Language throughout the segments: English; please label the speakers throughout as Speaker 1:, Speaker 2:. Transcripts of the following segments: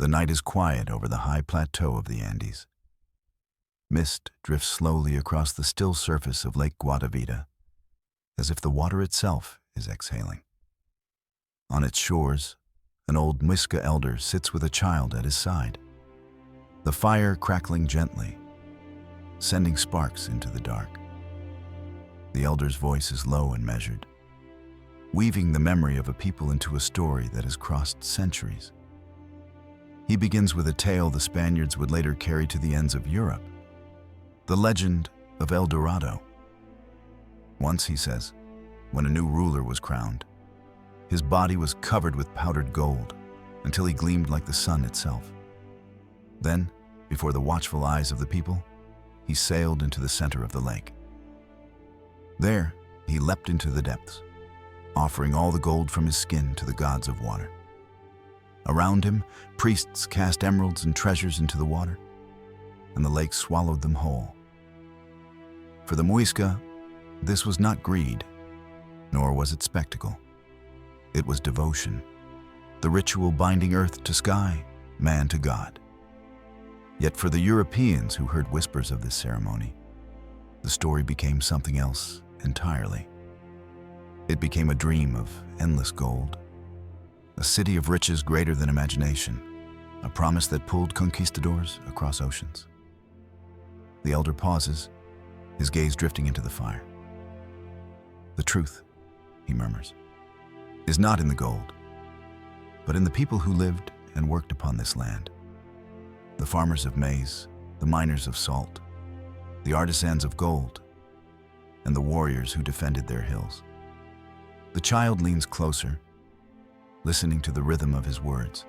Speaker 1: The night is quiet over the high plateau of the Andes. Mist drifts slowly across the still surface of Lake Guatavita, as if the water itself is exhaling. On its shores, an old Muisca elder sits with a child at his side, the fire crackling gently, sending sparks into the dark. The elder's voice is low and measured, weaving the memory of a people into a story that has crossed centuries. He begins with a tale the Spaniards would later carry to the ends of Europe, the legend of El Dorado. Once, he says, when a new ruler was crowned, his body was covered with powdered gold until he gleamed like the sun itself. Then, before the watchful eyes of the people, he sailed into the center of the lake. There, he leapt into the depths, offering all the gold from his skin to the gods of water. Around him, priests cast emeralds and treasures into the water, and the lake swallowed them whole. For the Muisca, this was not greed, nor was it spectacle. It was devotion, the ritual binding earth to sky, man to God. Yet for the Europeans who heard whispers of this ceremony, the story became something else entirely. It became a dream of endless gold, a city of riches greater than imagination, a promise that pulled conquistadors across oceans. The elder pauses, his gaze drifting into the fire. The truth, he murmurs, is not in the gold, but in the people who lived and worked upon this land. The farmers of maize, the miners of salt, the artisans of gold, and the warriors who defended their hills. The child leans closer, listening to the rhythm of his words,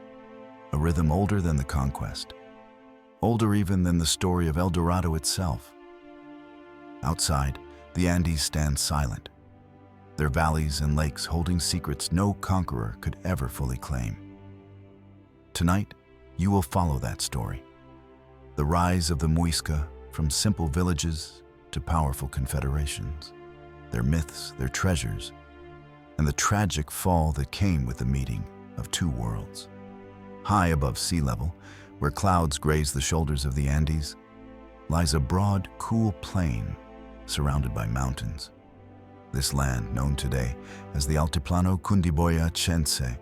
Speaker 1: a rhythm older than the conquest, older even than the story of El Dorado itself. Outside, the Andes stand silent, their valleys and lakes holding secrets no conqueror could ever fully claim. Tonight, you will follow that story, the rise of the Muisca from simple villages to powerful confederations, their myths, their treasures, and the tragic fall that came with the meeting of two worlds. High above sea level, where clouds graze the shoulders of the Andes, lies a broad, cool plain surrounded by mountains. This land, known today as the Altiplano Cundiboyacense,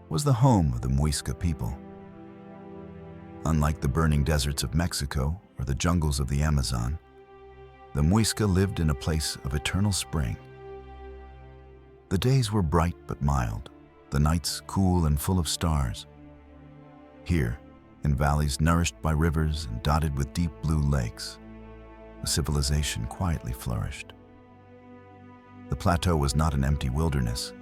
Speaker 1: was the home of the Muisca people. Unlike the burning deserts of Mexico or the jungles of the Amazon, the Muisca lived in a place of eternal spring. The days were bright but mild, the nights cool and full of stars. Here, in valleys nourished by rivers and dotted with deep blue lakes, a civilization quietly flourished. The plateau was not an empty wilderness.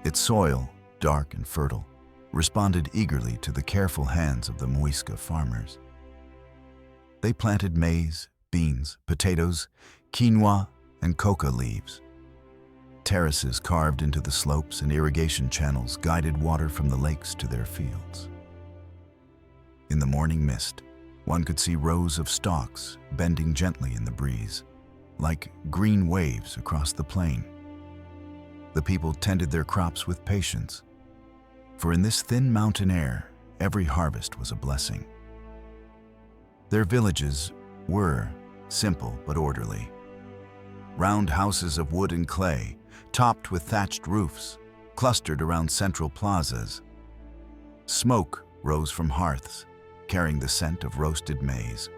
Speaker 1: Its soil, dark and fertile, responded eagerly to the careful hands of the Muisca farmers. They planted maize, beans, potatoes, quinoa, and coca leaves. Terraces carved into the slopes and irrigation channels guided water from the lakes to their fields. In the morning mist, one could see rows of stalks bending gently in the breeze, like green waves across the plain. The people tended their crops with patience, for in this thin mountain air, every harvest was a blessing. Their villages were simple but orderly. Round houses of wood and clay, topped with thatched roofs, clustered around central plazas. Smoke rose from hearths, carrying the scent of roasted maize.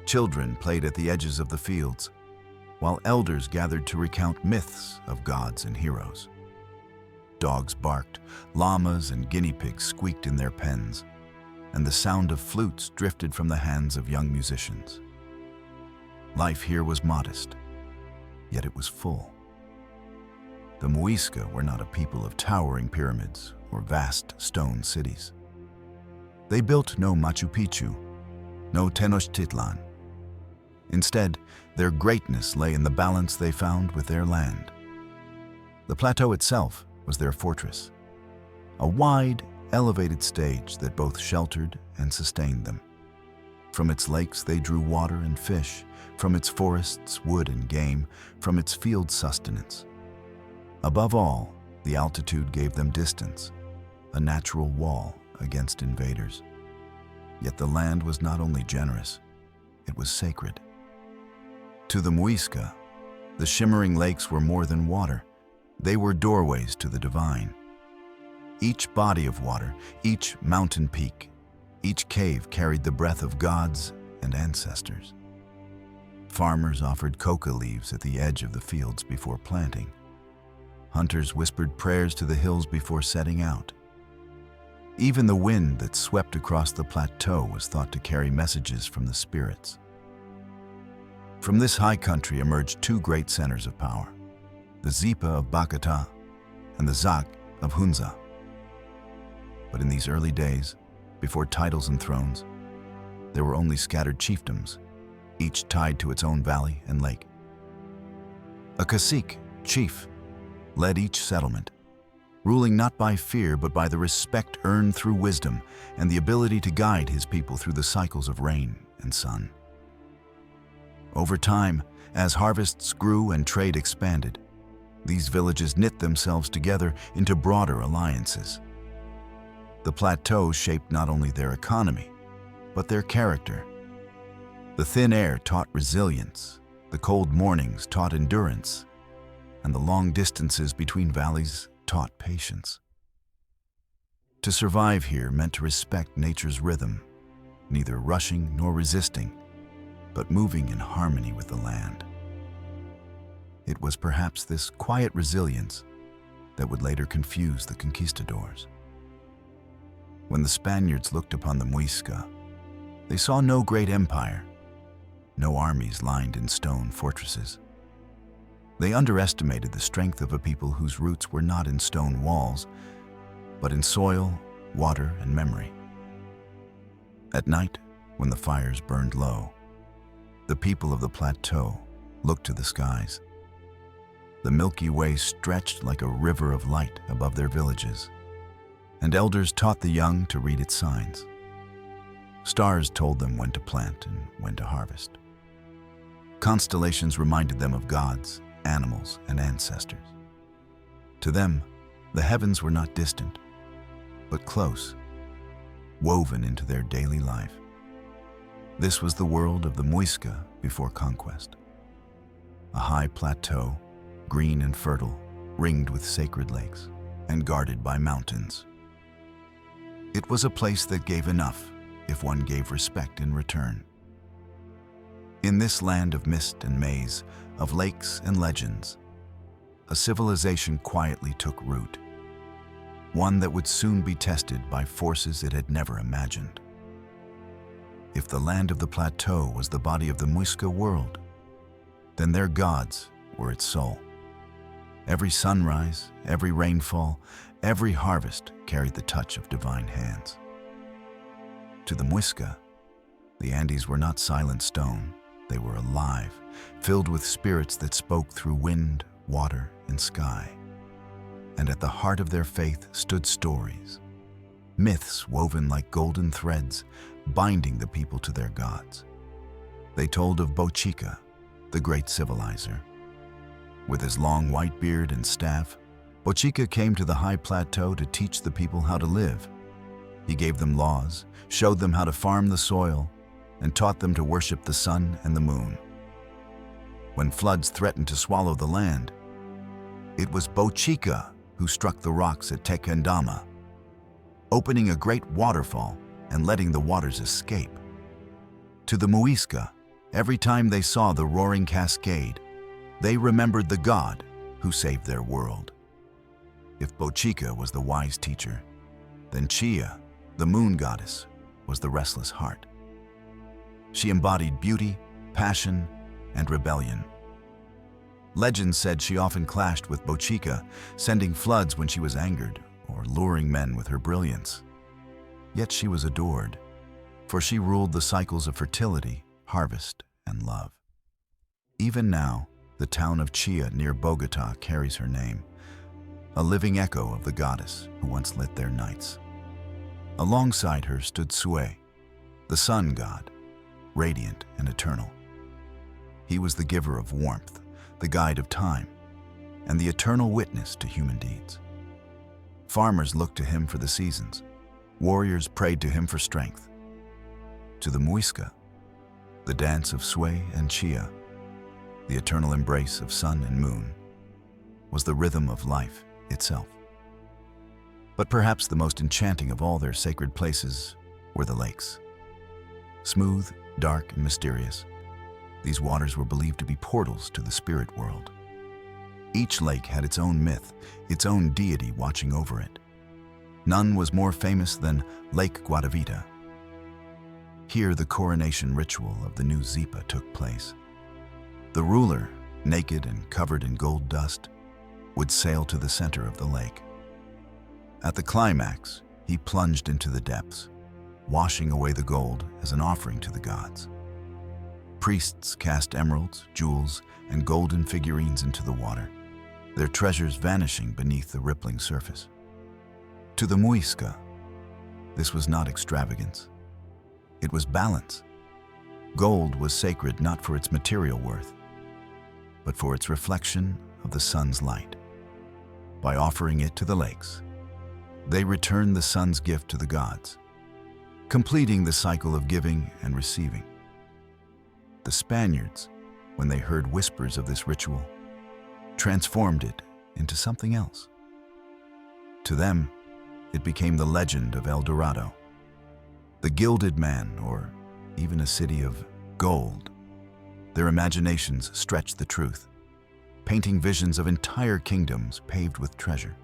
Speaker 1: Children played at the edges of the fields, while elders gathered to recount myths of gods and heroes. Dogs barked, llamas and guinea pigs squeaked in their pens, and the sound of flutes drifted from the hands of young musicians. Life here was modest, yet it was full. The Muisca were not a people of towering pyramids or vast stone cities. They built no Machu Picchu, no Tenochtitlan. Instead, their greatness lay in the balance they found with their land. The plateau itself was their fortress, a wide, elevated stage that both sheltered and sustained them. From its lakes they drew water and fish, from its forests wood and game, from its fields sustenance. Above all, the altitude gave them distance, a natural wall against invaders. Yet the land was not only generous, it was sacred. To the Muisca, the shimmering lakes were more than water. They were doorways to the divine. Each body of water, each mountain peak, each cave carried the breath of gods and ancestors. Farmers offered coca leaves at the edge of the fields before planting. Hunters whispered prayers to the hills before setting out. Even the wind that swept across the plateau was thought to carry messages from the spirits. From this high country emerged two great centers of power, the Zipa of Bogota and the Zaque of Hunza. But in these early days, before titles and thrones, there were only scattered chiefdoms, each tied to its own valley and lake. A cacique, chief, led each settlement, ruling not by fear but by the respect earned through wisdom and the ability to guide his people through the cycles of rain and sun. Over time, as harvests grew and trade expanded, these villages knit themselves together into broader alliances. The plateau shaped not only their economy, but their character. The thin air taught resilience, the cold mornings taught endurance, and the long distances between valleys taught patience. To survive here meant to respect nature's rhythm, neither rushing nor resisting, but moving in harmony with the land. It was perhaps this quiet resilience that would later confuse the conquistadors. When the Spaniards looked upon the Muisca, they saw no great empire, no armies lined in stone fortresses. They underestimated the strength of a people whose roots were not in stone walls, but in soil, water, and memory. At night, when the fires burned low, the people of the plateau looked to the skies. The Milky Way stretched like a river of light above their villages, and elders taught the young to read its signs. Stars told them when to plant and when to harvest. Constellations reminded them of gods, animals, and ancestors. To them, the heavens were not distant, but close, woven into their daily life. This was the world of the Muisca before conquest. A high plateau, green and fertile, ringed with sacred lakes, and guarded by mountains. It was a place that gave enough if one gave respect in return. In this land of mist and maze, of lakes and legends, a civilization quietly took root, one that would soon be tested by forces it had never imagined. If the land of the plateau was the body of the Muisca world, then their gods were its soul. Every sunrise, every rainfall, every harvest carried the touch of divine hands. To the Muisca, the Andes were not silent stone. They were alive, filled with spirits that spoke through wind, water, and sky. And at the heart of their faith stood stories, myths woven like golden threads, binding the people to their gods. They told of Bochica, the great civilizer. With his long white beard and staff, Bochica came to the high plateau to teach the people how to live. He gave them laws, showed them how to farm the soil, and taught them to worship the sun and the moon. When floods threatened to swallow the land, it was Bochica who struck the rocks at Tequendama, opening a great waterfall and letting the waters escape. To the Muisca, every time they saw the roaring cascade, they remembered the god who saved their world. If Bochica was the wise teacher, then Chia, the moon goddess, was the restless heart. She embodied beauty, passion, and rebellion. Legend said she often clashed with Bochica, sending floods when she was angered or luring men with her brilliance. Yet she was adored, for she ruled the cycles of fertility, harvest, and love. Even now, the town of Chia near Bogota carries her name, a living echo of the goddess who once lit their nights. Alongside her stood Sue, the sun god, radiant and eternal. He was the giver of warmth, the guide of time, and the eternal witness to human deeds. Farmers looked to him for the seasons, Warriors prayed to him for strength. To the Muisca, the dance of sway and chia, the eternal embrace of sun and moon, was the rhythm of life itself. But perhaps the most enchanting of all their sacred places were the lakes. Smooth, dark, and mysterious, these waters were believed to be portals to the spirit world. Each lake had its own myth, its own deity watching over it. None was more famous than Lake Guatavita. Here the coronation ritual of the new Zipa took place. The ruler, naked and covered in gold dust, would sail to the center of the lake. At the climax, he plunged into the depths, washing away the gold as an offering to the gods. Priests cast emeralds, jewels, and golden figurines into the water, their treasures vanishing beneath the rippling surface. To the Muisca, this was not extravagance. It was balance. Gold was sacred not for its material worth, but for its reflection of the sun's light. By offering it to the lakes, they returned the sun's gift to the gods, completing the cycle of giving and receiving. The Spaniards, when they heard whispers of this ritual, transformed it into something else. To them, it became the legend of El Dorado, the gilded man, or even a city of gold. Their imaginations stretched the truth, painting visions of entire kingdoms paved with treasure.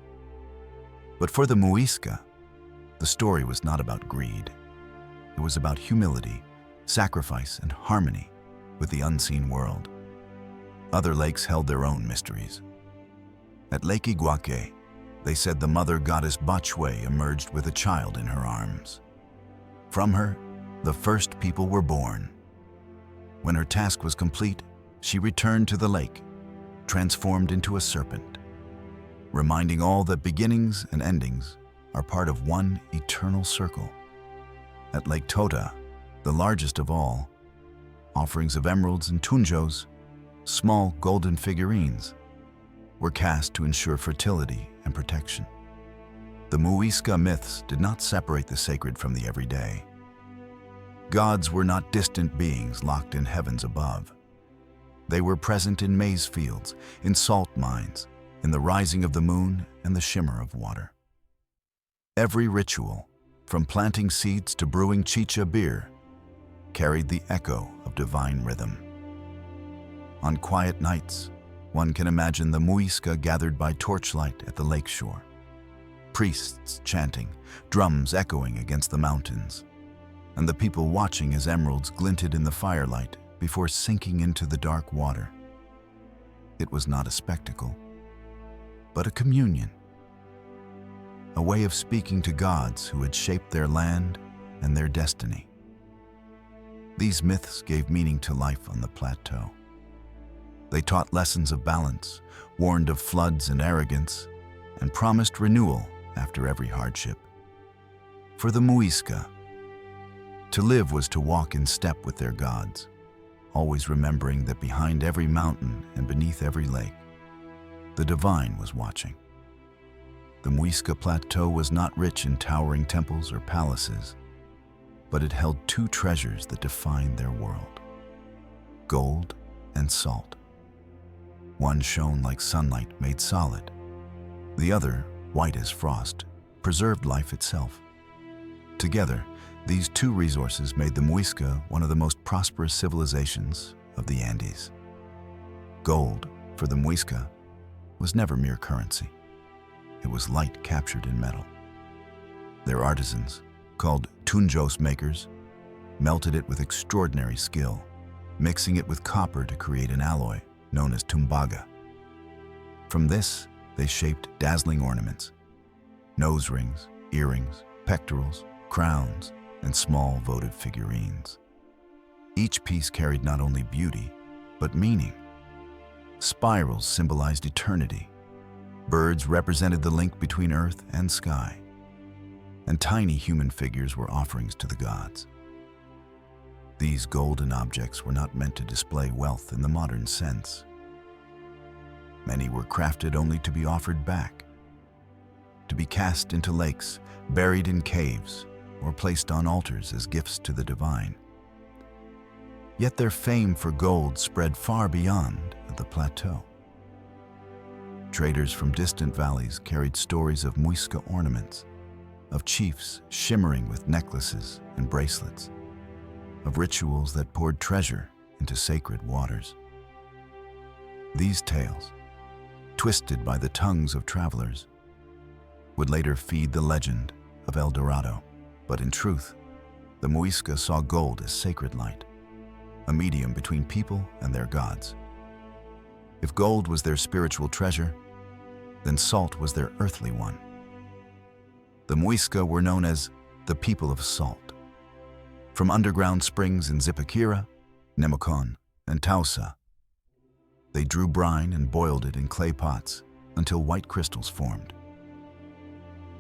Speaker 1: But for the Muisca, the story was not about greed. It was about humility, sacrifice, and harmony with the unseen world. Other lakes held their own mysteries. At Lake Zaque, they said the mother goddess Bachue emerged with a child in her arms. From her, the first people were born. When her task was complete, she returned to the lake, transformed into a serpent, reminding all that beginnings and endings are part of one eternal circle. At Lake Tota, the largest of all, offerings of emeralds and tunjos, small golden figurines, were cast to ensure fertility and protection. The Muisca myths did not separate the sacred from the everyday. Gods were not distant beings locked in heavens above. They were present in maize fields, in salt mines, in the rising of the moon and the shimmer of water. Every ritual, from planting seeds to brewing chicha beer, carried the echo of divine rhythm. On quiet nights, one can imagine the Muisca gathered by torchlight at the lake shore, priests chanting, drums echoing against the mountains, and the people watching as emeralds glinted in the firelight before sinking into the dark water. It was not a spectacle, but a communion, a way of speaking to gods who had shaped their land and their destiny. These myths gave meaning to life on the plateau. They taught lessons of balance, warned of floods and arrogance, and promised renewal after every hardship. For the Muisca, to live was to walk in step with their gods, always remembering that behind every mountain and beneath every lake, the divine was watching. The Muisca Plateau was not rich in towering temples or palaces, but it held two treasures that defined their world: gold and salt. One shone like sunlight made solid. The other, white as frost, preserved life itself. Together, these two resources made the Muisca one of the most prosperous civilizations of the Andes. Gold, for the Muisca, was never mere currency. It was light captured in metal. Their artisans, called tunjos makers, melted it with extraordinary skill, mixing it with copper to create an alloy known as tumbaga. From this, they shaped dazzling ornaments: nose rings, earrings, pectorals, crowns, and small votive figurines. Each piece carried not only beauty, but meaning. Spirals symbolized eternity. Birds represented the link between earth and sky. And tiny human figures were offerings to the gods. These golden objects were not meant to display wealth in the modern sense. Many were crafted only to be offered back, to be cast into lakes, buried in caves, or placed on altars as gifts to the divine. Yet their fame for gold spread far beyond the plateau. Traders from distant valleys carried stories of Muisca ornaments, of chiefs shimmering with necklaces and bracelets, of rituals that poured treasure into sacred waters. These tales, twisted by the tongues of travelers, would later feed the legend of El Dorado. But in truth, the Muisca saw gold as sacred light, a medium between people and their gods. If gold was their spiritual treasure, then salt was their earthly one. The Muisca were known as the people of salt. From underground springs in Zipaquira, Nemocon, and Tausa, they drew brine and boiled it in clay pots until white crystals formed.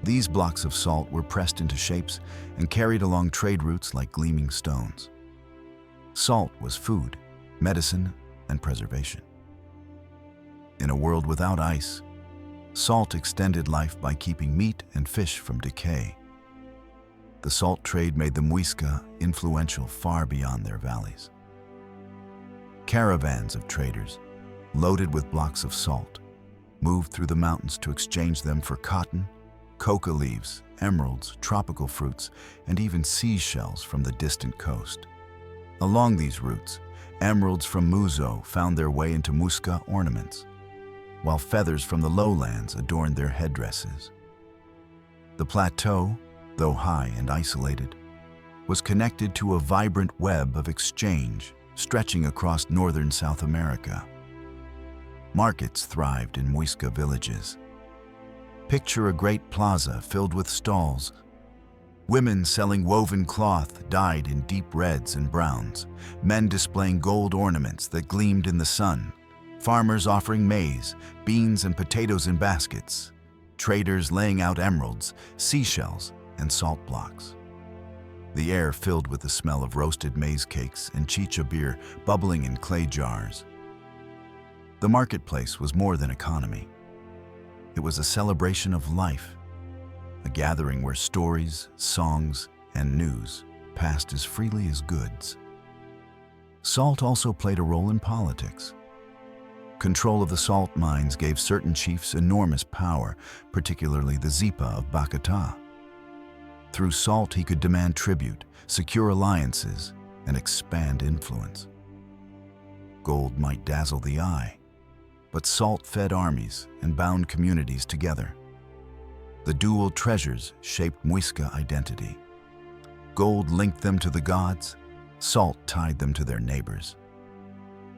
Speaker 1: These blocks of salt were pressed into shapes and carried along trade routes like gleaming stones. Salt was food, medicine, and preservation. In a world without ice, salt extended life by keeping meat and fish from decay. The salt trade made the Muisca influential far beyond their valleys. Caravans of traders, loaded with blocks of salt, moved through the mountains to exchange them for cotton, coca leaves, emeralds, tropical fruits, and even seashells from the distant coast. Along these routes, emeralds from Muzo found their way into Muisca ornaments, while feathers from the lowlands adorned their headdresses. The plateau, though high and isolated, was connected to a vibrant web of exchange stretching across northern South America. Markets thrived in Muisca villages. Picture a great plaza filled with stalls. Women selling woven cloth dyed in deep reds and browns, men displaying gold ornaments that gleamed in the sun, farmers offering maize, beans, and potatoes in baskets, traders laying out emeralds, seashells, and salt blocks. The air filled with the smell of roasted maize cakes and chicha beer bubbling in clay jars. The marketplace was more than economy. It was a celebration of life, a gathering where stories, songs, and news passed as freely as goods. Salt also played a role in politics. Control of the salt mines gave certain chiefs enormous power, particularly the Zipa of Bogotá. Through salt, he could demand tribute, secure alliances, and expand influence. Gold might dazzle the eye, but salt fed armies and bound communities together. The dual treasures shaped Muisca identity. Gold linked them to the gods, salt tied them to their neighbors.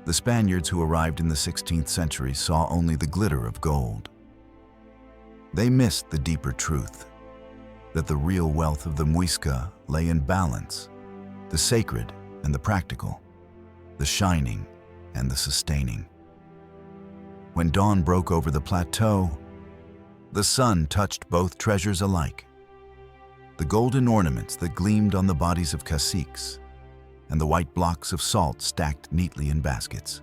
Speaker 1: The Spaniards who arrived in the 16th century saw only the glitter of gold. They missed the deeper truth, that the real wealth of the Muisca lay in balance, the sacred and the practical, the shining and the sustaining. When dawn broke over the plateau, the sun touched both treasures alike. The golden ornaments that gleamed on the bodies of caciques, and the white blocks of salt stacked neatly in baskets.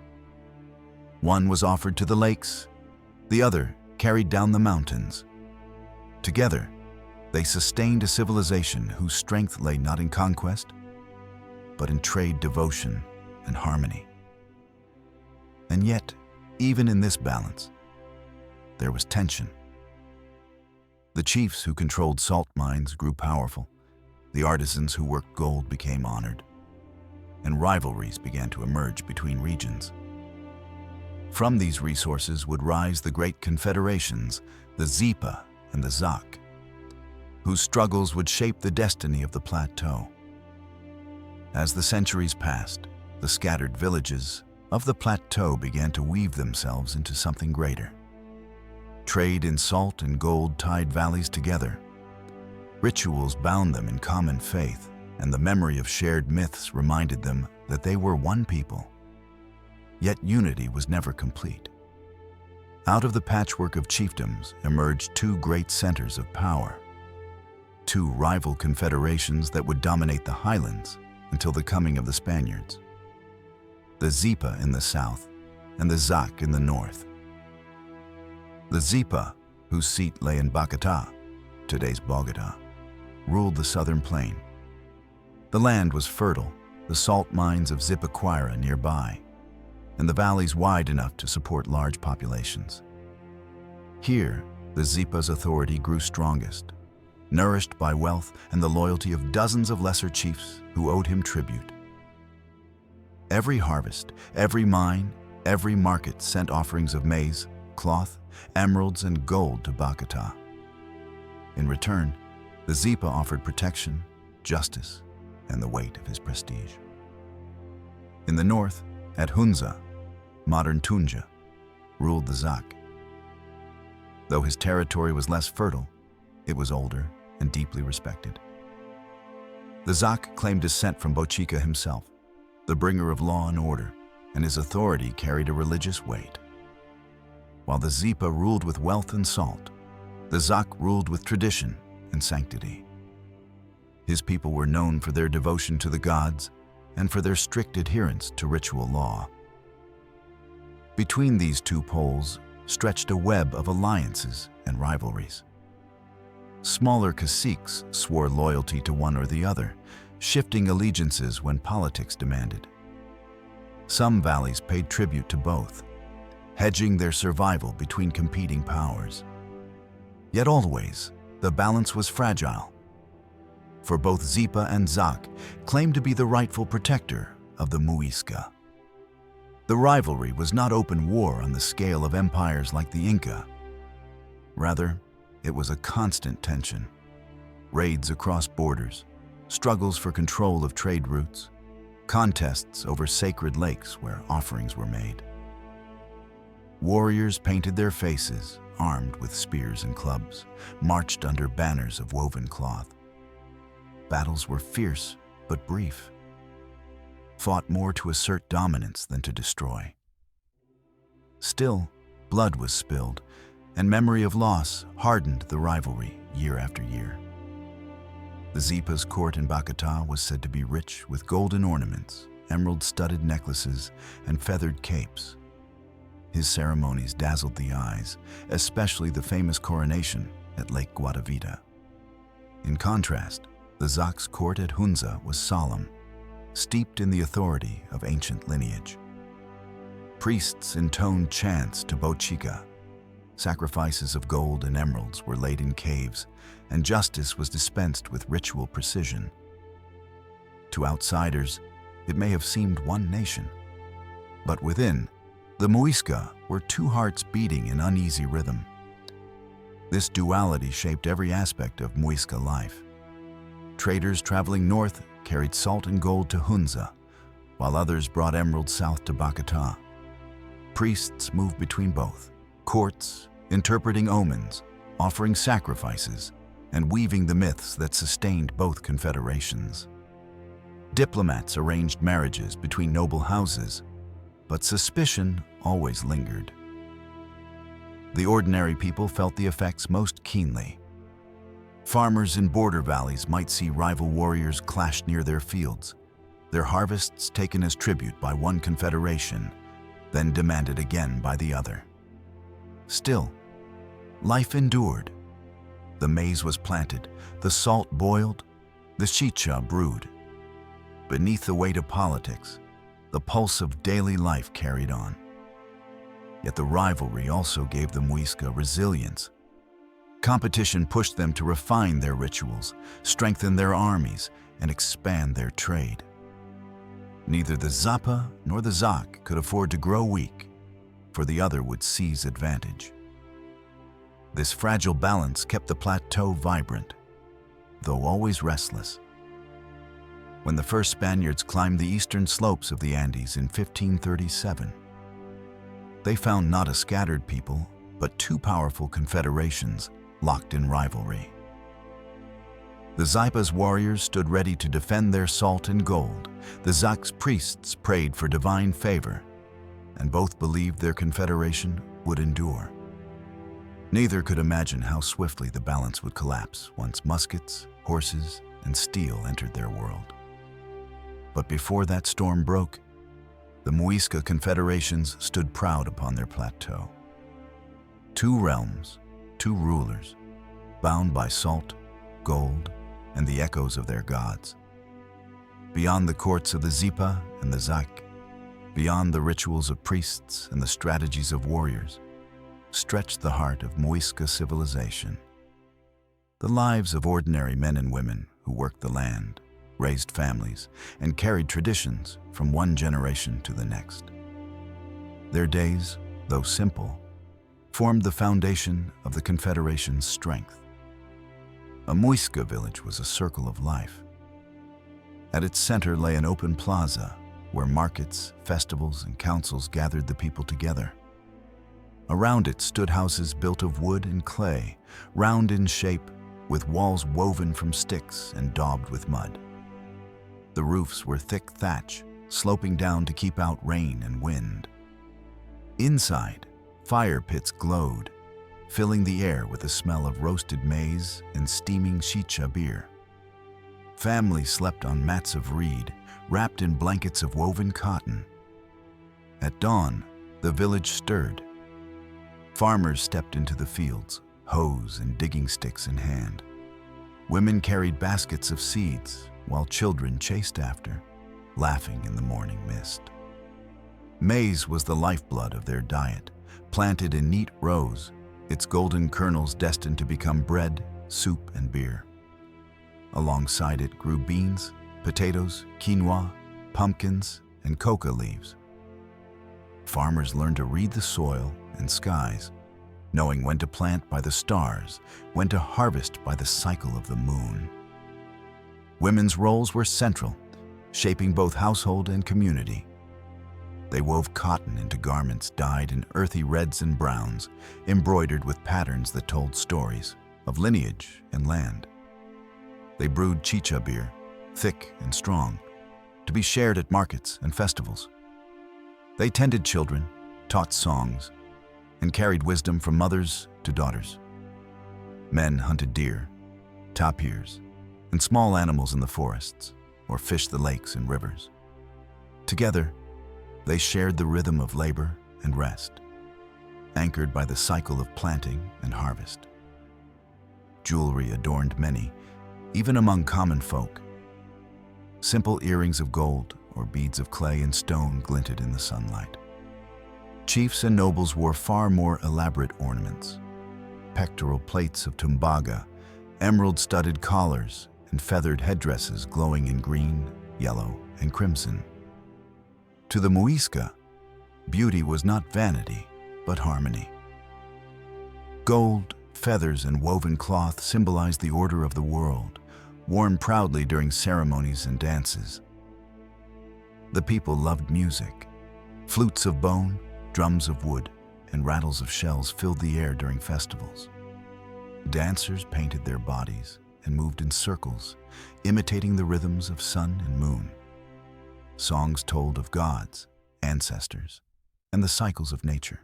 Speaker 1: One was offered to the lakes, the other carried down the mountains. Together, they sustained a civilization whose strength lay not in conquest, but in trade, devotion, and harmony. And yet, even in this balance, there was tension. The chiefs who controlled salt mines grew powerful, the artisans who worked gold became honored, and rivalries began to emerge between regions. From these resources would rise the great confederations, the Zipa and the Zaque, whose struggles would shape the destiny of the plateau. As the centuries passed, the scattered villages of the plateau began to weave themselves into something greater. Trade in salt and gold tied valleys together. Rituals bound them in common faith, and the memory of shared myths reminded them that they were one people. Yet unity was never complete. Out of the patchwork of chiefdoms emerged two great centers of power, two rival confederations that would dominate the highlands until the coming of the Spaniards. The Zipa in the south and the Zaque in the north. The Zipa, whose seat lay in Bogotá, today's Bogota, ruled the southern plain. The land was fertile, the salt mines of Zipa nearby, and the valleys wide enough to support large populations. Here, the Zipa's authority grew strongest, nourished by wealth and the loyalty of dozens of lesser chiefs who owed him tribute. Every harvest, every mine, every market sent offerings of maize, cloth, emeralds, and gold to Bogota. In return, the Zipa offered protection, justice, and the weight of his prestige. In the north, at Hunza, modern Tunja, ruled the Zaque. Though his territory was less fertile, it was older and deeply respected. The Zaque claimed descent from Bochica himself, the bringer of law and order, and his authority carried a religious weight. While the Zipa ruled with wealth and salt, the Zaque ruled with tradition and sanctity. His people were known for their devotion to the gods and for their strict adherence to ritual law. Between these two poles stretched a web of alliances and rivalries. Smaller caciques swore loyalty to one or the other, shifting allegiances when politics demanded. Some valleys paid tribute to both, hedging their survival between competing powers. Yet always, the balance was fragile, for both Zipa and Zaque claimed to be the rightful protector of the Muisca. The rivalry was not open war on the scale of empires like the Inca. Rather, it was a constant tension. Raids across borders, struggles for control of trade routes, contests over sacred lakes where offerings were made. Warriors painted their faces, armed with spears and clubs, marched under banners of woven cloth. Battles were fierce but brief, fought more to assert dominance than to destroy. Still, blood was spilled, and memory of loss hardened the rivalry year after year. The Zipa's court in Bogota was said to be rich with golden ornaments, emerald-studded necklaces, and feathered capes. His ceremonies dazzled the eyes, especially the famous coronation at Lake Guatavita. In contrast, the Zaque's court at Hunza was solemn, steeped in the authority of ancient lineage. Priests intoned chants to Bochica. Sacrifices of gold and emeralds were laid in caves, and justice was dispensed with ritual precision. To outsiders, it may have seemed one nation, but within, the Muisca were two hearts beating in uneasy rhythm. This duality shaped every aspect of Muisca life. Traders traveling north carried salt and gold to Hunza, while others brought emeralds south to Bogota. Priests moved between both, courts interpreting omens, offering sacrifices, and weaving the myths that sustained both confederations. Diplomats arranged marriages between noble houses, but suspicion always lingered. The ordinary people felt the effects most keenly. Farmers in border valleys might see rival warriors clash near their fields, their harvests taken as tribute by one confederation, then demanded again by the other. Still, life endured. The maize was planted, the salt boiled, the chicha brewed. Beneath the weight of politics, the pulse of daily life carried on. Yet the rivalry also gave the Muisca resilience. Competition pushed them to refine their rituals, strengthen their armies, and expand their trade. Neither the Zipa nor the Zaque could afford to grow weak, for the other would seize advantage. This fragile balance kept the plateau vibrant, though always restless. When the first Spaniards climbed the eastern slopes of the Andes in 1537, they found not a scattered people, but two powerful confederations locked in rivalry. The Zipa's warriors stood ready to defend their salt and gold. The Zaque's priests prayed for divine favor, and both believed their confederation would endure. Neither could imagine how swiftly the balance would collapse once muskets, horses, and steel entered their world. But before that storm broke, the Muisca confederations stood proud upon their plateau. Two realms, two rulers, bound by salt, gold, and the echoes of their gods. Beyond the courts of the Zipa and the Zaque, beyond the rituals of priests and the strategies of warriors, stretched the heart of Muisca Civilization. The lives of ordinary men and women who worked the land, raised families, and carried traditions from one generation to the next. Their days, though simple, formed the foundation of the confederation's strength. A Muisca village was a circle of life. At its center lay an open plaza where markets, festivals, and councils gathered the people together. Around it stood houses built of wood and clay, round in shape, with walls woven from sticks and daubed with mud. The roofs were thick thatch, sloping down to keep out rain and wind. Inside, fire pits glowed, filling the air with the smell of roasted maize and steaming chicha beer. Families slept on mats of reed, wrapped in blankets of woven cotton. At dawn, the village stirred. Farmers stepped into the fields, hoes and digging sticks in hand. Women carried baskets of seeds, while children chased after, laughing in the morning mist. Maize was the lifeblood of their diet, planted in neat rows, its golden kernels destined to become bread, soup, and beer. Alongside it grew beans, potatoes, quinoa, pumpkins, and coca leaves. Farmers learned to read the soil and skies, knowing when to plant by the stars, when to harvest by the cycle of the moon. Women's roles were central, shaping both household and community. They wove cotton into garments dyed in earthy reds and browns, embroidered with patterns that told stories of lineage and land. They brewed chicha beer, thick and strong, to be shared at markets and festivals. They tended children, taught songs, and carried wisdom from mothers to daughters. Men hunted deer, tapirs, and small animals in the forests, or fished the lakes and rivers. Together, they shared the rhythm of labor and rest, anchored by the cycle of planting and harvest. Jewelry adorned many, even among common folk. Simple earrings of gold or beads of clay and stone glinted in the sunlight. Chiefs and nobles wore far more elaborate ornaments: pectoral plates of tumbaga, emerald-studded collars, and feathered headdresses glowing in green, yellow, and crimson. To the Muisca, beauty was not vanity, but harmony. Gold, feathers, and woven cloth symbolized the order of the world, worn proudly during ceremonies and dances. The people loved music. Flutes of bone, drums of wood, and rattles of shells filled the air during festivals. Dancers painted their bodies and moved in circles, imitating the rhythms of sun and moon. Songs told of gods, ancestors, and the cycles of nature.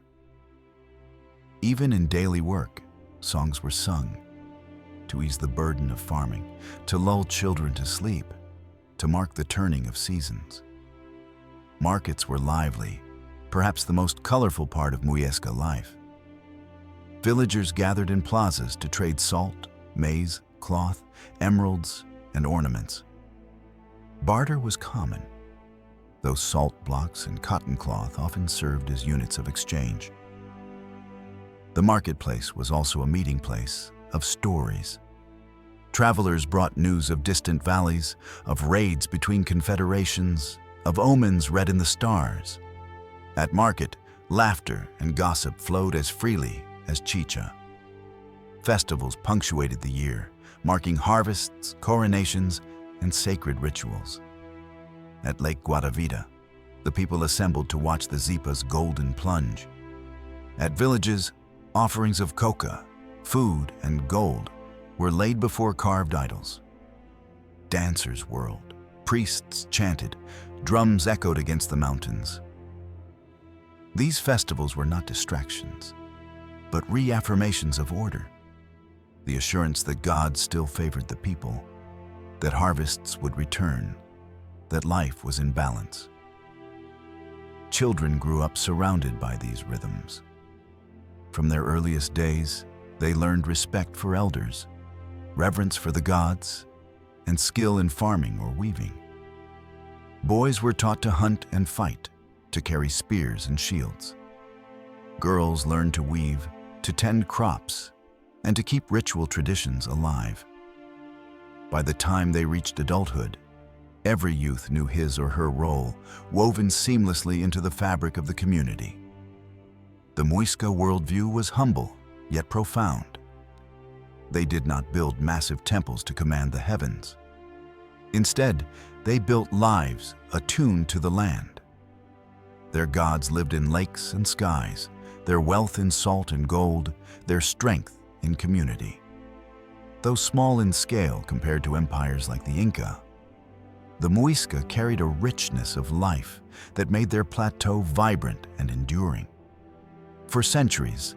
Speaker 1: Even in daily work, songs were sung to ease the burden of farming, to lull children to sleep, to mark the turning of seasons. Markets were lively, perhaps the most colorful part of Muisca life. Villagers gathered in plazas to trade salt, maize, cloth, emeralds, and ornaments. Barter was common, though salt blocks and cotton cloth often served as units of exchange. The marketplace was also a meeting place of stories. Travelers brought news of distant valleys, of raids between confederations, of omens read in the stars. At market, laughter and gossip flowed as freely as chicha. Festivals punctuated the year, marking harvests, coronations, and sacred rituals. At Lake Guatavita, the people assembled to watch the Zipa's golden plunge. At villages, offerings of coca, food, and gold were laid before carved idols. Dancers whirled, priests chanted, drums echoed against the mountains. These festivals were not distractions, but reaffirmations of order, the assurance that God still favored the people, that harvests would return, that life was in balance. Children grew up surrounded by these rhythms. From their earliest days, They learned respect for elders, reverence for the gods, and skill in farming or weaving. Boys were taught to hunt and fight, to carry spears and shields. Girls learned to weave, to tend crops, and to keep ritual traditions alive. By the time they reached adulthood, every youth knew his or her role, woven seamlessly into the fabric of the community. The Muisca worldview was humble, yet profound. They did not build massive temples to command the heavens. Instead, they built lives attuned to the land. Their gods lived in lakes and skies, their wealth in salt and gold, their strength in community. Though small in scale compared to empires like the Inca, the Muisca carried a richness of life that made their plateau vibrant and enduring. For centuries,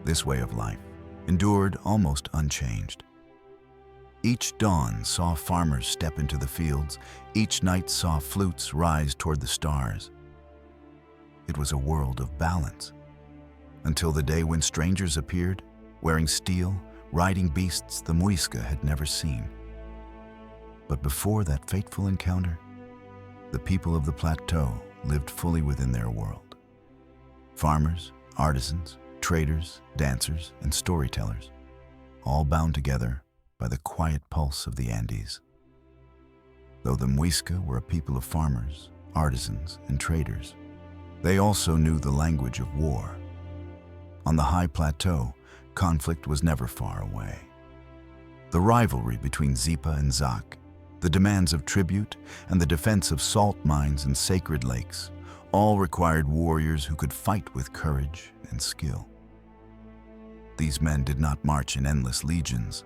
Speaker 1: this way of life endured almost unchanged. Each dawn saw farmers step into the fields, each night saw flutes rise toward the stars. It was a world of balance, until the day when strangers appeared, wearing steel, riding beasts the Muisca had never seen. But before that fateful encounter, the people of the plateau lived fully within their world. Farmers, artisans, traders, dancers, and storytellers, all bound together by the quiet pulse of the Andes. Though the Muisca were a people of farmers, artisans, and traders, they also knew the language of war. On the high plateau, conflict was never far away. The rivalry between Zipa and Zaque, the demands of tribute, and the defense of salt mines and sacred lakes all required warriors who could fight with courage and skill. These men did not march in endless legions,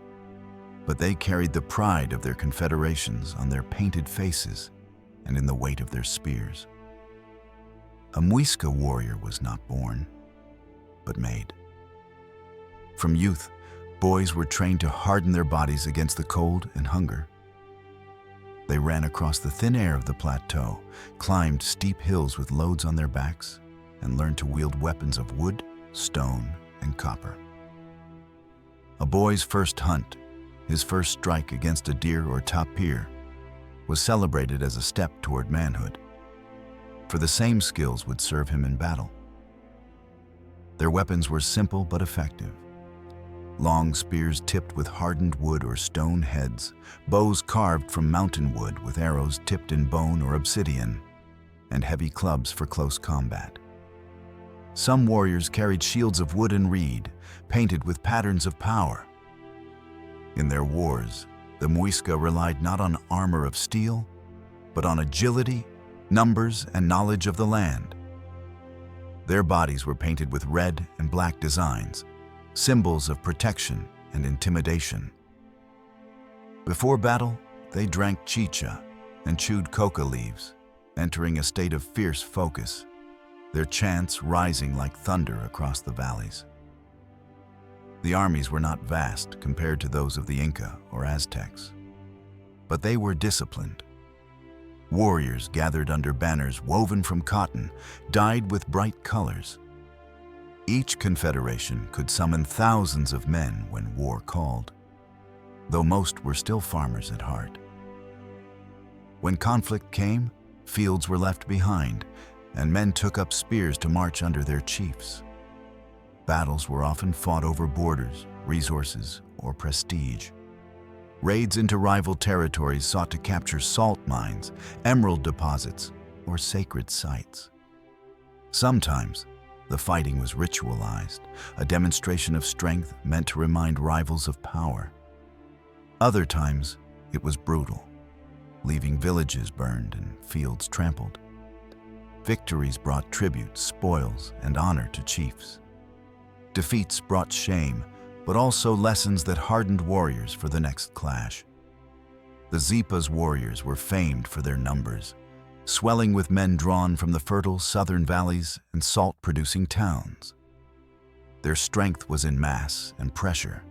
Speaker 1: but they carried the pride of their confederations on their painted faces and in the weight of their spears. A Muisca warrior was not born, but made. From youth, boys were trained to harden their bodies against the cold and hunger. They ran across the thin air of the plateau, climbed steep hills with loads on their backs, and learned to wield weapons of wood, stone, and copper. A boy's first hunt, his first strike against a deer or tapir, was celebrated as a step toward manhood, for the same skills would serve him in battle. Their weapons were simple but effective. Long spears tipped with hardened wood or stone heads, bows carved from mountain wood with arrows tipped in bone or obsidian, and heavy clubs for close combat. Some warriors carried shields of wood and reed, painted with patterns of power. In their wars, the Muisca relied not on armor of steel, but on agility, numbers, and knowledge of the land. Their bodies were painted with red and black designs, symbols of protection and intimidation. Before battle, they drank chicha and chewed coca leaves, entering a state of fierce focus, their chants rising like thunder across the valleys. The armies were not vast compared to those of the Inca or Aztecs, but they were disciplined. Warriors gathered under banners woven from cotton, dyed with bright colors. Each confederation could summon thousands of men when war called, though most were still farmers at heart. When conflict came, fields were left behind, and men took up spears to march under their chiefs. Battles were often fought over borders, resources, or prestige. Raids into rival territories sought to capture salt mines, emerald deposits, or sacred sites. Sometimes, the fighting was ritualized, a demonstration of strength meant to remind rivals of power. Other times, it was brutal, leaving villages burned and fields trampled. Victories brought tribute, spoils, and honor to chiefs. Defeats brought shame, but also lessons that hardened warriors for the next clash. The Zipa's warriors were famed for their numbers, swelling with men drawn from the fertile southern valleys and salt-producing towns. Their strength was in mass and pressure.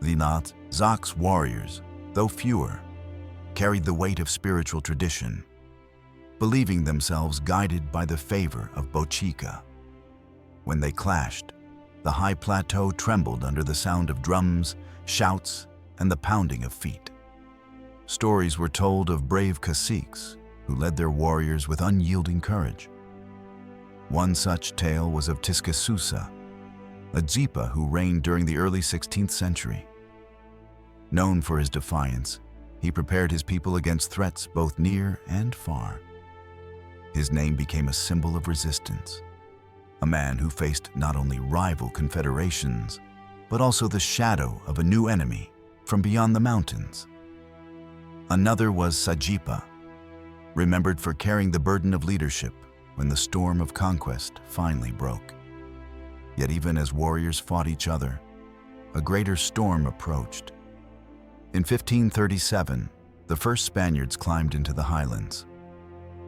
Speaker 1: The Zaque's warriors, though fewer, carried the weight of spiritual tradition, believing themselves guided by the favor of Bochica. When they clashed, The high plateau trembled under the sound of drums, shouts, and the pounding of feet. Stories were told of brave caciques who led their warriors with unyielding courage. One such tale was of Tiscasusa, a Zipa who reigned during the early 16th century. Known for his defiance, he prepared his people against threats both near and far. His name became a symbol of resistance, a man who faced not only rival confederations, but also the shadow of a new enemy from beyond the mountains. Another was Sajipa, remembered for carrying the burden of leadership when the storm of conquest finally broke. Yet even as warriors fought each other, a greater storm approached. In 1537, the first Spaniards climbed into the highlands.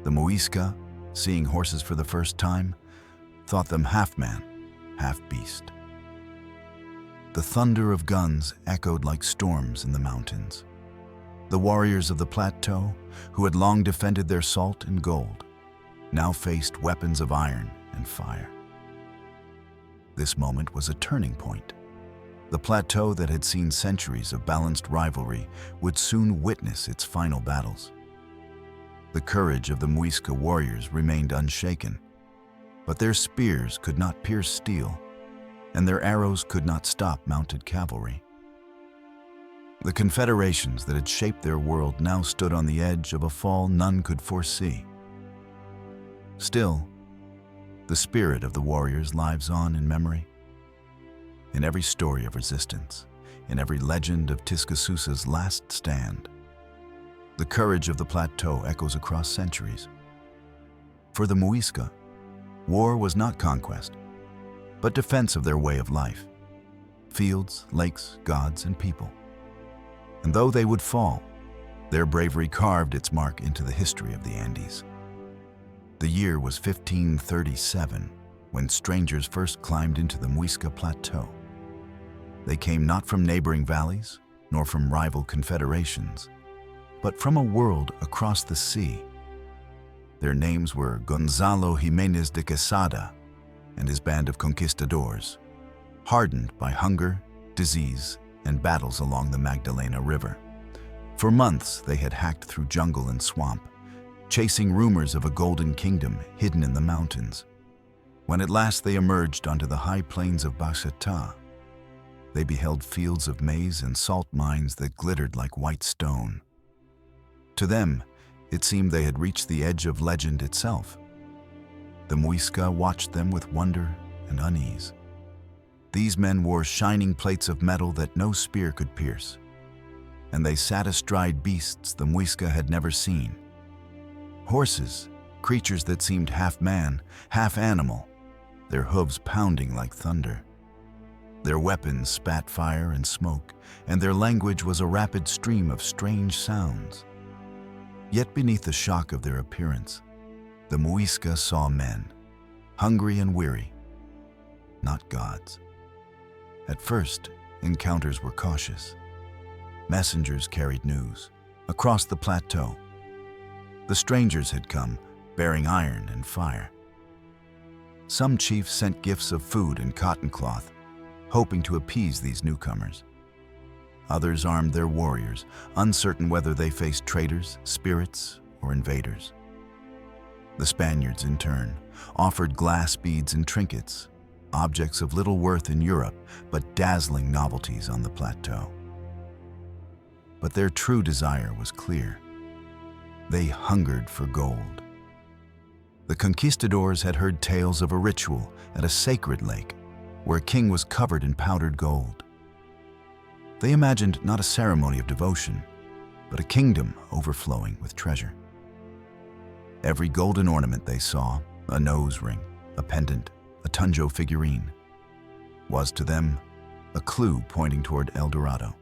Speaker 1: The Muisca, seeing horses for the first time, thought them half man, half beast. The thunder of guns echoed like storms in the mountains. The warriors of the plateau, who had long defended their salt and gold, now faced weapons of iron and fire. This moment was a turning point. The plateau that had seen centuries of balanced rivalry would soon witness its final battles. The courage of the Muisca warriors remained unshaken, but their spears could not pierce steel, and their arrows could not stop mounted cavalry. The confederations that had shaped their world now stood on the edge of a fall none could foresee. Still, the spirit of the warriors lives on in memory. In every story of resistance, in every legend of Tiscasusa's last stand, the courage of the plateau echoes across centuries. For the Muisca, war was not conquest, but defense of their way of life, fields, lakes, gods, and people. And though they would fall, their bravery carved its mark into the history of the Andes. The year was 1537, when strangers first climbed into the Muisca Plateau. They came not from neighboring valleys, nor from rival confederations, but from a world across the sea. Their names were Gonzalo Jimenez de Quesada and his band of conquistadors, hardened by hunger, disease, and battles along the Magdalena River. For months, they had hacked through jungle and swamp, chasing rumors of a golden kingdom hidden in the mountains. When at last they emerged onto the high plains of Bogotá, they beheld fields of maize and salt mines that glittered like white stone. To them, it seemed they had reached the edge of legend itself. The Muisca watched them with wonder and unease. These men wore shining plates of metal that no spear could pierce, and they sat astride beasts the Muisca had never seen. Horses, creatures that seemed half man, half animal, their hooves pounding like thunder. Their weapons spat fire and smoke, and their language was a rapid stream of strange sounds. Yet beneath the shock of their appearance, the Muisca saw men, hungry and weary, not gods. At first, encounters were cautious. Messengers carried news. Across the plateau, the strangers had come, bearing iron and fire. Some chiefs sent gifts of food and cotton cloth, hoping to appease these newcomers. Others armed their warriors, uncertain whether they faced traitors, spirits, or invaders. The Spaniards, in turn, offered glass beads and trinkets, objects of little worth in Europe, but dazzling novelties on the plateau. But their true desire was clear. They hungered for gold. The conquistadors had heard tales of a ritual at a sacred lake where a king was covered in powdered gold. They imagined not a ceremony of devotion, but a kingdom overflowing with treasure. Every golden ornament they saw, a nose ring, a pendant, a Tunjo figurine, was to them a clue pointing toward El Dorado.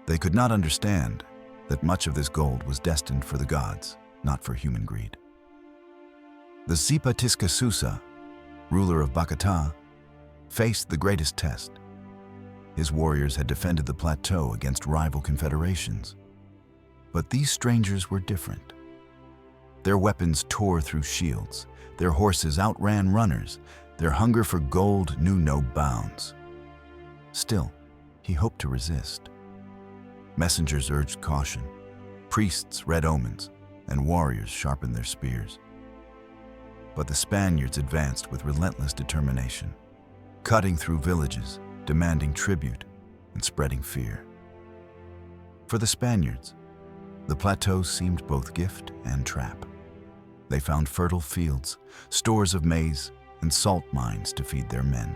Speaker 1: They could not understand that much of this gold was destined for the gods, not for human greed. The Zipa Tiscasusa, ruler of Bogotá, faced the greatest test. His warriors had defended the plateau against rival confederations. But these strangers were different. Their weapons tore through shields, their horses outran runners, Their hunger for gold knew no bounds. Still, he hoped to resist. Messengers urged caution, priests read omens, and warriors sharpened their spears. But the Spaniards advanced with relentless determination, cutting through villages, demanding tribute, and spreading fear. For the Spaniards, the plateau seemed both gift and trap. They found fertile fields, stores of maize, and salt mines to feed their men.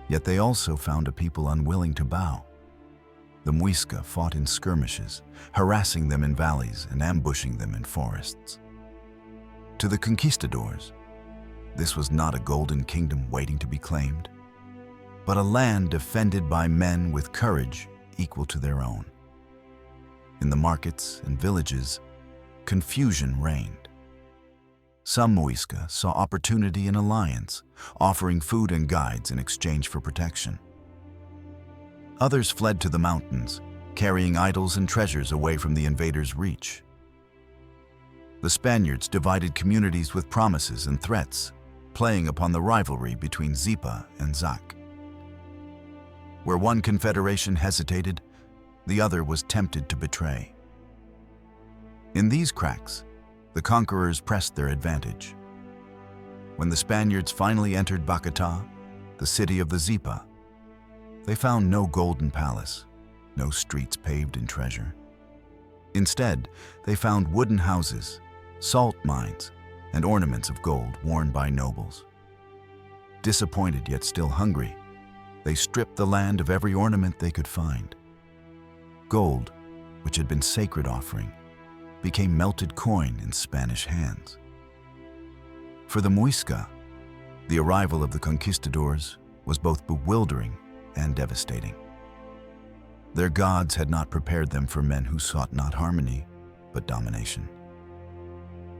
Speaker 1: Yet they also found a people unwilling to bow. The Muisca fought in skirmishes, harassing them in valleys and ambushing them in forests. To the conquistadors, this was not a golden kingdom waiting to be claimed, but a land defended by men with courage equal to their own. In the markets and villages, confusion reigned. Some Muisca saw opportunity in alliance, offering food and guides in exchange for protection. Others fled to the mountains, carrying idols and treasures away from the invaders' reach. The Spaniards divided communities with promises and threats, playing upon the rivalry between Zipa and Zaque. Where one confederation hesitated, the other was tempted to betray. In these cracks, the conquerors pressed their advantage. When the Spaniards finally entered Bogotá, the city of the Zipa, they found no golden palace, no streets paved in treasure. Instead, they found wooden houses, salt mines, and ornaments of gold worn by nobles. Disappointed yet still hungry, they stripped the land of every ornament they could find. Gold, which had been sacred offering, became melted coin in Spanish hands. For the Muisca, the arrival of the conquistadors was both bewildering and devastating. Their gods had not prepared them for men who sought not harmony, but domination.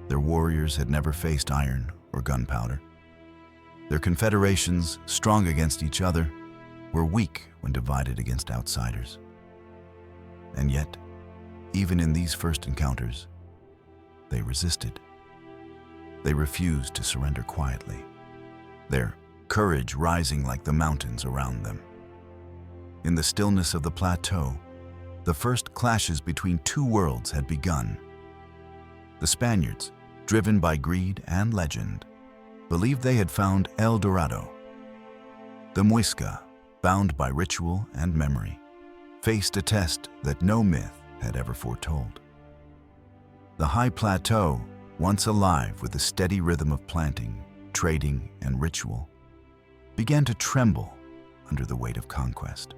Speaker 1: Their warriors had never faced iron or gunpowder. Their confederations, strong against each other, were weak when divided against outsiders. And yet, even in these first encounters, they resisted. They refused to surrender quietly, their courage rising like the mountains around them. In the stillness of the plateau, the first clashes between two worlds had begun. The Spaniards, driven by greed and legend, believed they had found El Dorado. The Muisca, bound by ritual and memory, faced a test that no myth had ever foretold. The high plateau, once alive with the steady rhythm of planting, trading, and ritual, began to tremble under the weight of conquest.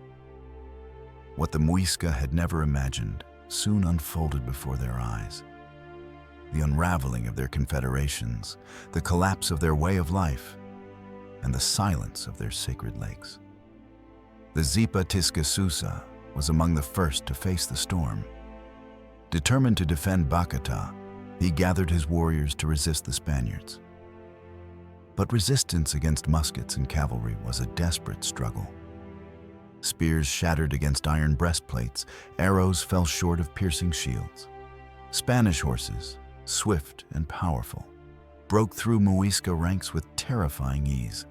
Speaker 1: What the Muisca had never imagined soon unfolded before their eyes. The unraveling of their confederations, the collapse of their way of life, and the silence of their sacred lakes. The Zipa Tiscasusa was among the first to face the storm. Determined to defend Bogotá, he gathered his warriors to resist the Spaniards. But resistance against muskets and cavalry was a desperate struggle. Spears shattered against iron breastplates, arrows fell short of piercing shields. Spanish horses, swift and powerful, broke through Muisca ranks with terrifying ease.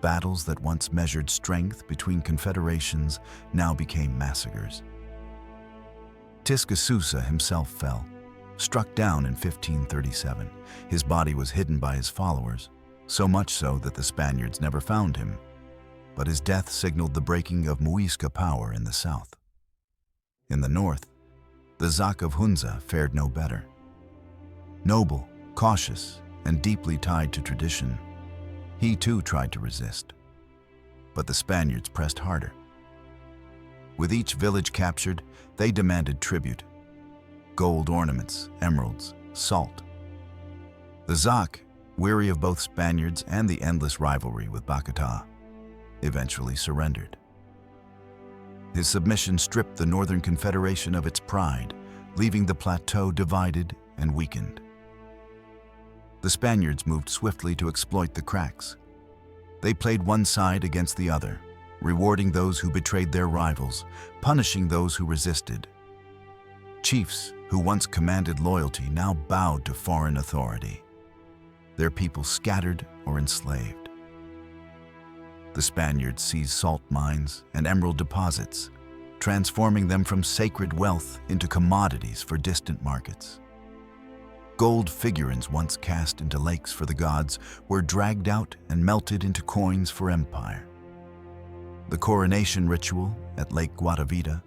Speaker 1: Battles that once measured strength between confederations now became massacres. Tiscasusa himself fell, struck down in 1537. His body was hidden by his followers, so much so that the Spaniards never found him. But his death signaled the breaking of Muisca power in the south. In the north, the Zaque of Hunza fared no better. Noble, cautious, and deeply tied to tradition, he too tried to resist. But the Spaniards pressed harder. With each village captured, they demanded tribute: gold ornaments, emeralds, salt. The Zaque, weary of both Spaniards and the endless rivalry with Bogotá, eventually surrendered. His submission stripped the Northern Confederation of its pride, leaving the plateau divided and weakened. The Spaniards moved swiftly to exploit the cracks. They played one side against the other, rewarding those who betrayed their rivals, punishing those who resisted. Chiefs who once commanded loyalty now bowed to foreign authority. their people scattered or enslaved. The Spaniards seized salt mines and emerald deposits, transforming them from sacred wealth into commodities for distant markets. Gold figurines once cast into lakes for the gods were dragged out and melted into coins for empire. The coronation ritual at Lake Guatavita,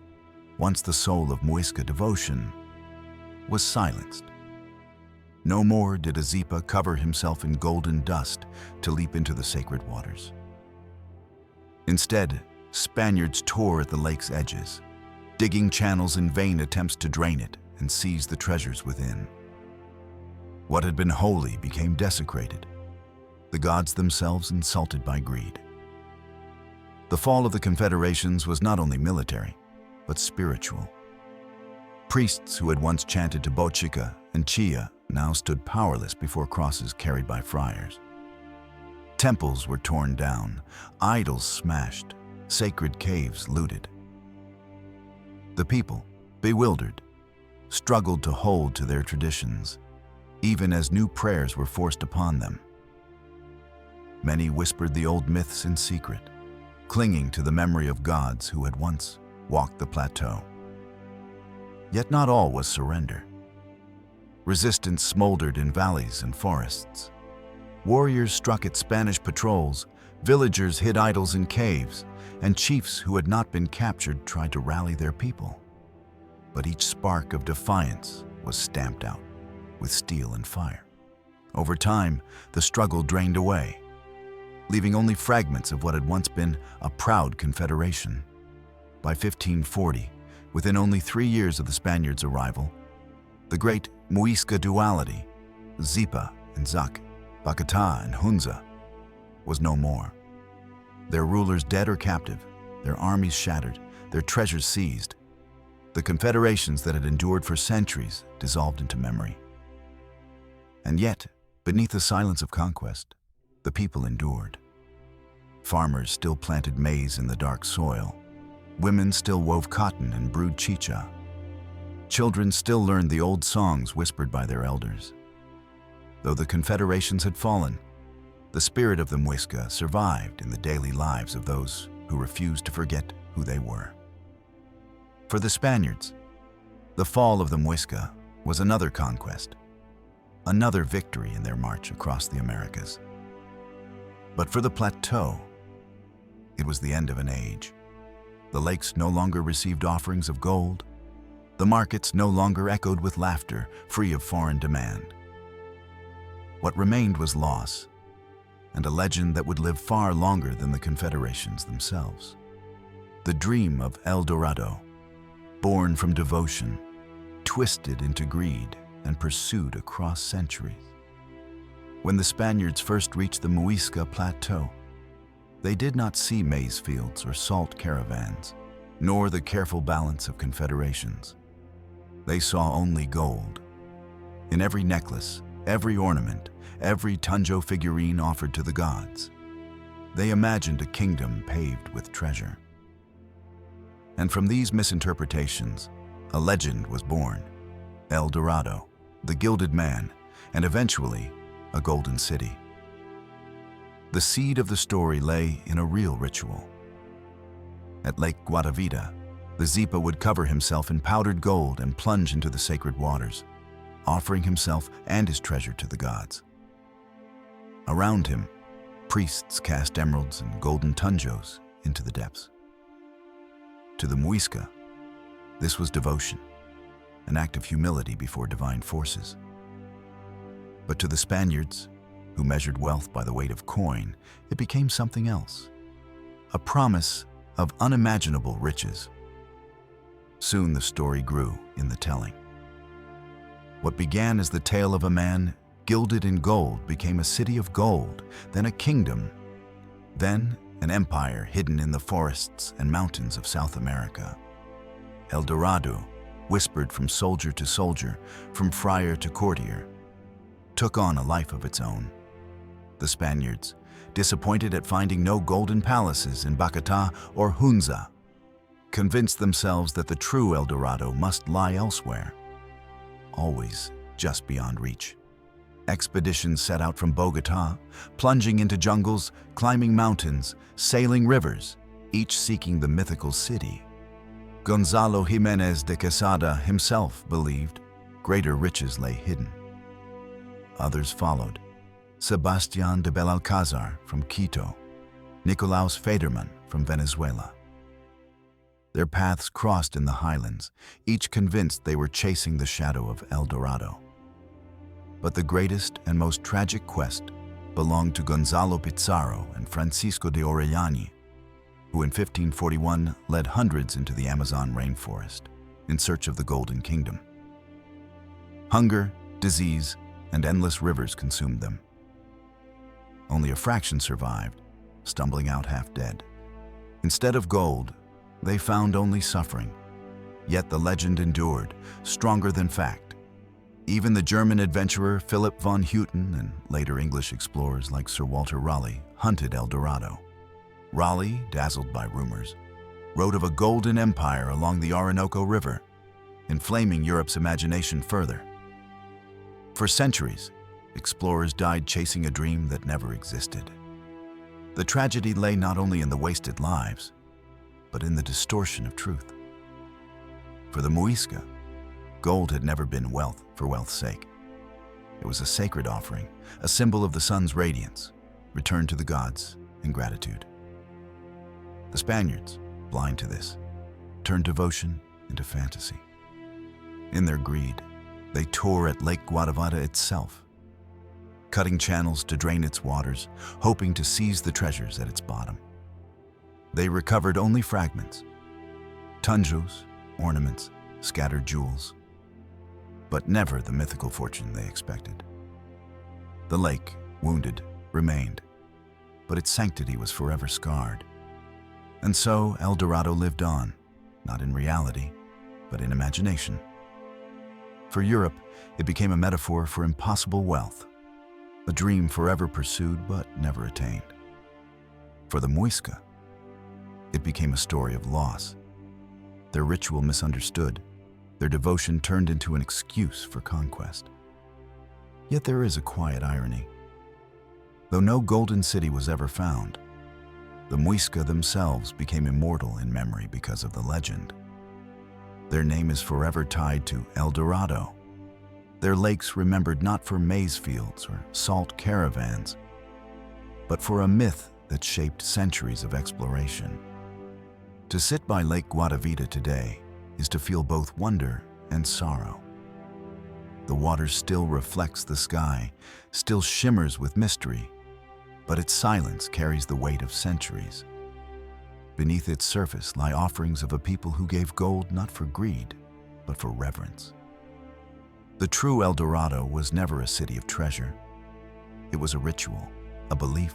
Speaker 1: once the soul of Muisca devotion, was silenced. No more did a Zipa cover himself in golden dust to leap into the sacred waters. Instead, Spaniards tore at the lake's edges, digging channels in vain attempts to drain it and seize the treasures within. What had been holy became desecrated, the gods themselves insulted by greed. The fall of the confederations was not only military, but spiritual. Priests who had once chanted to Bochica and Chia now stood powerless before crosses carried by friars. Temples were torn down, idols smashed, sacred caves looted. The people, bewildered, struggled to hold to their traditions, even as new prayers were forced upon them. Many whispered the old myths in secret, clinging to the memory of gods who had once walked the plateau. Yet not all was surrender. Resistance smoldered in valleys and forests. Warriors struck at Spanish patrols, villagers hid idols in caves, and chiefs who had not been captured tried to rally their people. But each spark of defiance was stamped out with steel and fire. Over time, the struggle drained away, leaving only fragments of what had once been a proud confederation. By 1540, within only 3 years of the Spaniards' arrival, the great Muisca duality, Zipa and Zaque, Bogotá and Hunza, was no more. Their rulers dead or captive, their armies shattered, their treasures seized. The confederations that had endured for centuries dissolved into memory. And yet, beneath the silence of conquest, the people endured. Farmers still planted maize in the dark soil. Women still wove cotton and brewed chicha. Children still learned the old songs whispered by their elders. Though the confederations had fallen, the spirit of the Muisca survived in the daily lives of those who refused to forget who they were. For the Spaniards, the fall of the Muisca was another conquest, another victory in their march across the Americas. But for the plateau, it was the end of an age. The lakes no longer received offerings of gold. The markets no longer echoed with laughter, free of foreign demand. What remained was loss, and a legend that would live far longer than the confederations themselves. The dream of El Dorado, born from devotion, twisted into greed, and pursued across centuries. When the Spaniards first reached the Muisca Plateau, they did not see maize fields or salt caravans, nor the careful balance of confederations. They saw only gold. In every necklace, every ornament, every Tunjo figurine offered to the gods, they imagined a kingdom paved with treasure. And from these misinterpretations, a legend was born: El Dorado, the Gilded Man, and eventually, a Golden City. The seed of the story lay in a real ritual. At Lake Guatavita, the Zipa would cover himself in powdered gold and plunge into the sacred waters, offering himself and his treasure to the gods. Around him, priests cast emeralds and golden tunjos into the depths. To the Muisca, this was devotion, an act of humility before divine forces. But to the Spaniards, who measured wealth by the weight of coin, it became something else, a promise of unimaginable riches. Soon the story grew in the telling. What began as the tale of a man gilded in gold became a city of gold, then a kingdom, then an empire hidden in the forests and mountains of South America. El Dorado, whispered from soldier to soldier, from friar to courtier, took on a life of its own. The Spaniards, disappointed at finding no golden palaces in Bogotá or Hunza, convinced themselves that the true El Dorado must lie elsewhere, always just beyond reach. Expeditions set out from Bogotá, plunging into jungles, climbing mountains, sailing rivers, each seeking the mythical city. Gonzalo Jiménez de Quesada himself believed greater riches lay hidden. Others followed: Sebastián de Belalcázar from Quito, Nicolaus Federmann from Venezuela. Their paths crossed in the highlands, each convinced they were chasing the shadow of El Dorado. But the greatest and most tragic quest belonged to Gonzalo Pizarro and Francisco de Orellana, who in 1541 led hundreds into the Amazon rainforest in search of the Golden Kingdom. Hunger, disease, and endless rivers consumed them. Only a fraction survived, stumbling out half dead. Instead of gold, they found only suffering. Yet the legend endured, stronger than fact. Even the German adventurer Philip von Hutten and later English explorers like Sir Walter Raleigh hunted El Dorado. Raleigh, dazzled by rumors, wrote of a golden empire along the Orinoco River, inflaming Europe's imagination further. For centuries, explorers died chasing a dream that never existed. The tragedy lay not only in the wasted lives, but in the distortion of truth. For the Muisca, gold had never been wealth for wealth's sake. It was a sacred offering, a symbol of the sun's radiance, returned to the gods in gratitude. The Spaniards, blind to this, turned devotion into fantasy. In their greed, they tore at Lake Guatavita itself, cutting channels to drain its waters, hoping to seize the treasures at its bottom. They recovered only fragments: tunjos, ornaments, scattered jewels, but never the mythical fortune they expected. The lake, wounded, remained, but its sanctity was forever scarred. And so El Dorado lived on, not in reality, but in imagination. For Europe, it became a metaphor for impossible wealth, a dream forever pursued but never attained. For the Muisca, it became a story of loss, their ritual misunderstood, their devotion turned into an excuse for conquest. Yet there is a quiet irony. Though no golden city was ever found, the Muisca themselves became immortal in memory because of the legend. Their name is forever tied to El Dorado, their lakes remembered not for maize fields or salt caravans, but for a myth that shaped centuries of exploration. To sit by Lake Guatavita today is to feel both wonder and sorrow. The water still reflects the sky, still shimmers with mystery, but its silence carries the weight of centuries. Beneath its surface lie offerings of a people who gave gold not for greed, but for reverence. The true El Dorado was never a city of treasure. It was a ritual, a belief,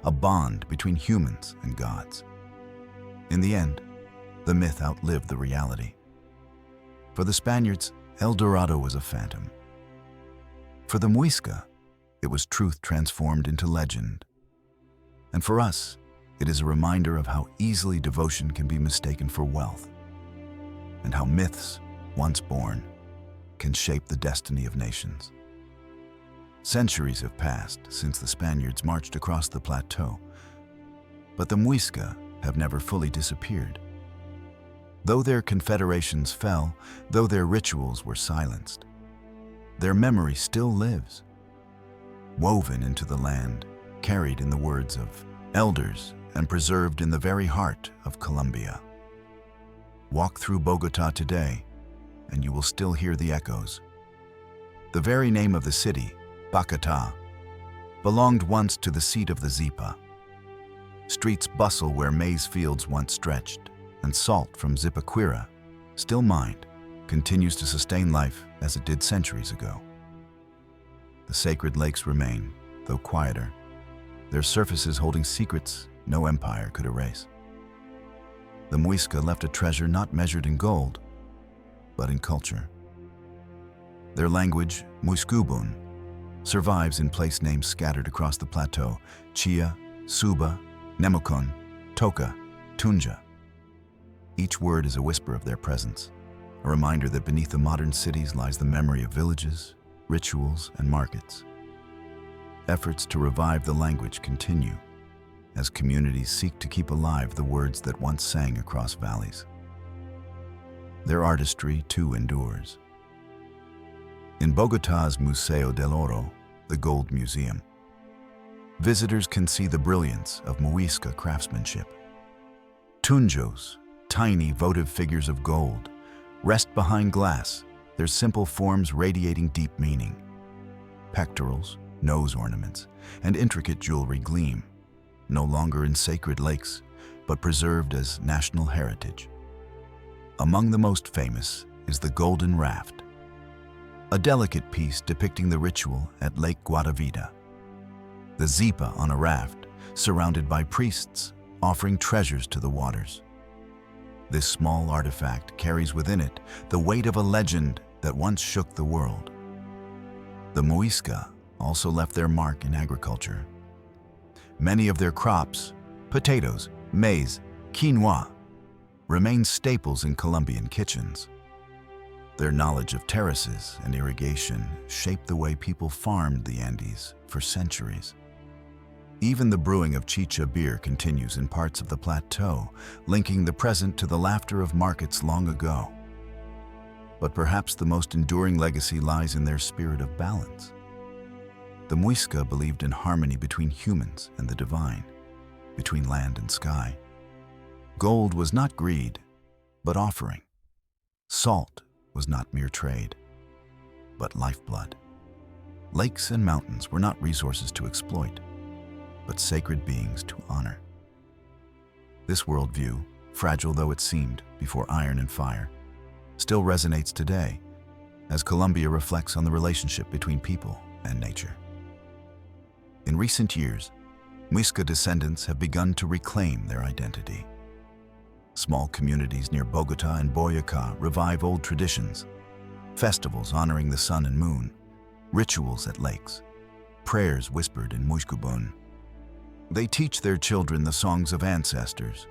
Speaker 1: a bond between humans and gods. In the end, the myth outlived the reality. For the Spaniards, El Dorado was a phantom. For the Muisca, it was truth transformed into legend. And for us, it is a reminder of how easily devotion can be mistaken for wealth, and how myths, once born, can shape the destiny of nations. Centuries have passed since the Spaniards marched across the plateau, but the Muisca have never fully disappeared. Though their confederations fell, though their rituals were silenced, their memory still lives, woven into the land, carried in the words of elders, and preserved in the very heart of Colombia. Walk through Bogotá today, and you will still hear the echoes. The very name of the city, Bogotá, belonged once to the seat of the Zipa. Streets bustle where maize fields once stretched, and salt from Zipaquira, still mined, continues to sustain life as it did centuries ago. The sacred lakes remain, though quieter, their surfaces holding secrets no empire could erase. The Muisca left a treasure not measured in gold, but in culture. Their language, Muiscubun, survives in place names scattered across the plateau: Chia, Suba, Nemucon, Toca, Tunja. Each word is a whisper of their presence, a reminder that beneath the modern cities lies the memory of villages, rituals, and markets. efforts to revive the language continue as communities seek to keep alive the words that once sang across valleys. Their artistry, too, endures. In Bogotá's Museo del Oro, the Gold Museum, visitors can see the brilliance of Muisca craftsmanship. Tunjos, tiny votive figures of gold, rest behind glass, their simple forms radiating deep meaning. Pectorals, nose ornaments, and intricate jewelry gleam, no longer in sacred lakes, but preserved as national heritage. Among the most famous is the Golden Raft, a delicate piece depicting the ritual at Lake Guatavita. The Zipa on a raft, surrounded by priests, offering treasures to the waters. This small artifact carries within it the weight of a legend that once shook the world. The Muisca also left their mark in agriculture. Many of their crops, potatoes, maize, quinoa, remain staples in Colombian kitchens. Their knowledge of terraces and irrigation shaped the way people farmed the Andes for centuries. Even the brewing of chicha beer continues in parts of the plateau, linking the present to the laughter of markets long ago. But perhaps the most enduring legacy lies in their spirit of balance. The Muisca believed in harmony between humans and the divine, between land and sky. Gold was not greed, but offering. Salt was not mere trade, but lifeblood. Lakes and mountains were not resources to exploit, but sacred beings to honor. This worldview, fragile though it seemed before iron and fire, still resonates today as Colombia reflects on the relationship between people and nature. In recent years, Muisca descendants have begun to reclaim their identity. Small communities near Bogotá and Boyacá revive old traditions, festivals honoring the sun and moon, rituals at lakes, prayers whispered in Muiscubun. They teach their children the songs of ancestors,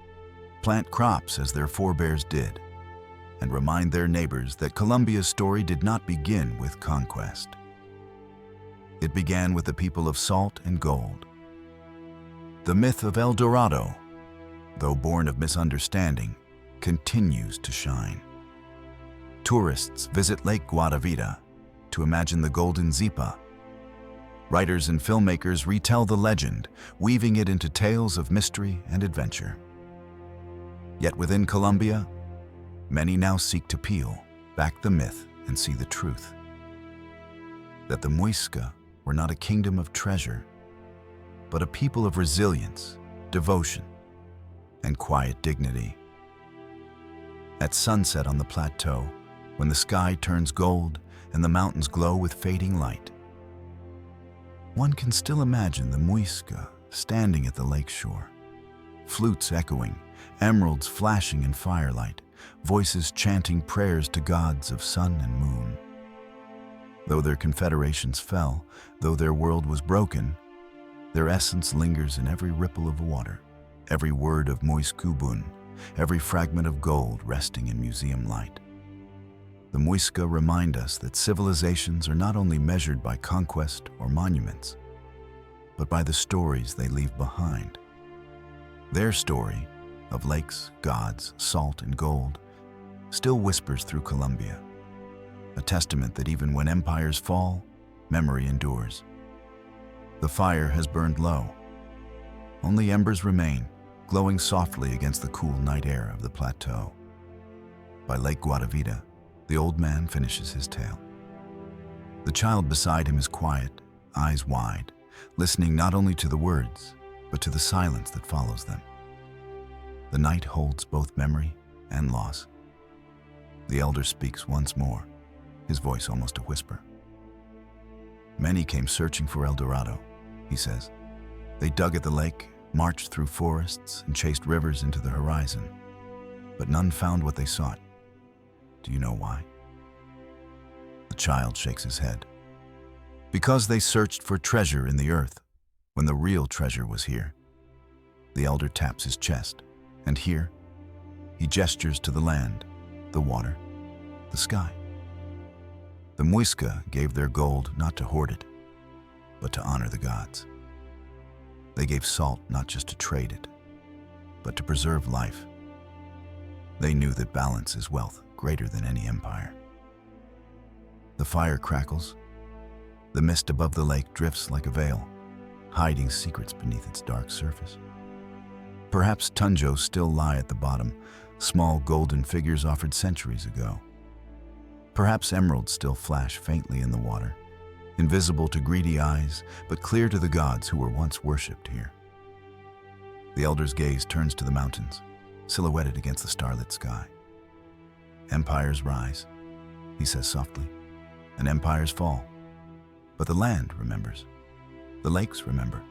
Speaker 1: plant crops as their forebears did, and remind their neighbors that Colombia's story did not begin with conquest. It began with the people of salt and gold. The myth of El Dorado, though born of misunderstanding, continues to shine. Tourists visit Lake Guatavita to imagine the golden Zipa. Writers and filmmakers retell the legend, weaving it into tales of mystery and adventure. Yet within Colombia, many now seek to peel back the myth and see the truth. That the Muisca were not a kingdom of treasure, but a people of resilience, devotion, and quiet dignity. At sunset on the plateau, when the sky turns gold and the mountains glow with fading light, one can still imagine the Muisca standing at the lake shore, flutes echoing, emeralds flashing in firelight, voices chanting prayers to gods of sun and moon. Though their confederations fell, though their world was broken, their essence lingers in every ripple of water, every word of Muiscubun, every fragment of gold resting in museum light. The Muisca remind us that civilizations are not only measured by conquest or monuments, but by the stories they leave behind. Their story of lakes, gods, salt, and gold still whispers through Colombia, a testament that even when empires fall, memory endures. The fire has burned low. Only embers remain, glowing softly against the cool night air of the plateau. By Lake Guatavita, the old man finishes his tale. The child beside him is quiet, eyes wide, listening not only to the words, but to the silence that follows them. The night holds both memory and loss. The elder speaks once more, his voice almost a whisper. Many came searching for El Dorado, he says. They dug at the lake, marched through forests, and chased rivers into the horizon. But none found what they sought. Do you know why? The child shakes his head. Because they searched for treasure in the earth, when the real treasure was here. The elder taps his chest, and here, he gestures to the land, the water, the sky. The Muisca gave their gold not to hoard it, but to honor the gods. They gave salt not just to trade it, but to preserve life. They knew that balance is wealth greater than any empire. The fire crackles. The mist above the lake drifts like a veil, hiding secrets beneath its dark surface. Perhaps tunjos still lie at the bottom, small golden figures offered centuries ago. Perhaps emeralds still flash faintly in the water, invisible to greedy eyes, but clear to the gods who were once worshipped here. The elder's gaze turns to the mountains, silhouetted against the starlit sky. Empires rise, he says softly, and empires fall. But the land remembers, the lakes remember,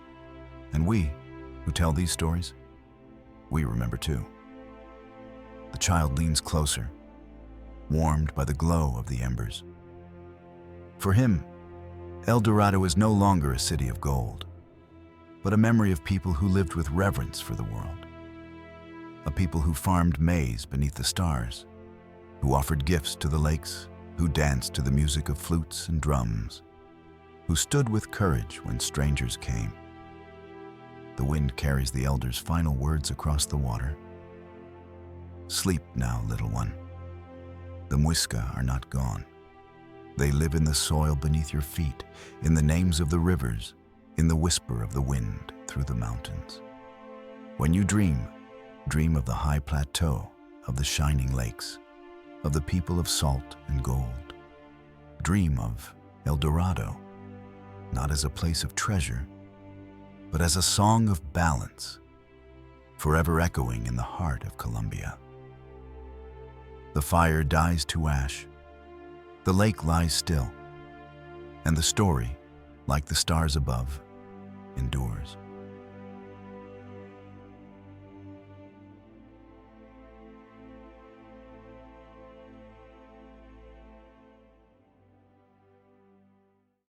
Speaker 1: and we, who tell these stories, we remember too. The child leans closer, warmed by the glow of the embers. For him, El Dorado is no longer a city of gold, but a memory of people who lived with reverence for the world. A people who farmed maize beneath the stars, who offered gifts to the lakes, who danced to the music of flutes and drums, who stood with courage when strangers came. The wind carries the elder's final words across the water. Sleep now, little one. The Muisca are not gone. They live in the soil beneath your feet, in the names of the rivers, in the whisper of the wind through the mountains. When you dream, dream of the high plateau, of the shining lakes, of the people of salt and gold. Dream of El Dorado, not as a place of treasure, but as a song of balance, forever echoing in the heart of Colombia. The fire dies to ash, the lake lies still, and the story, like the stars above, endures.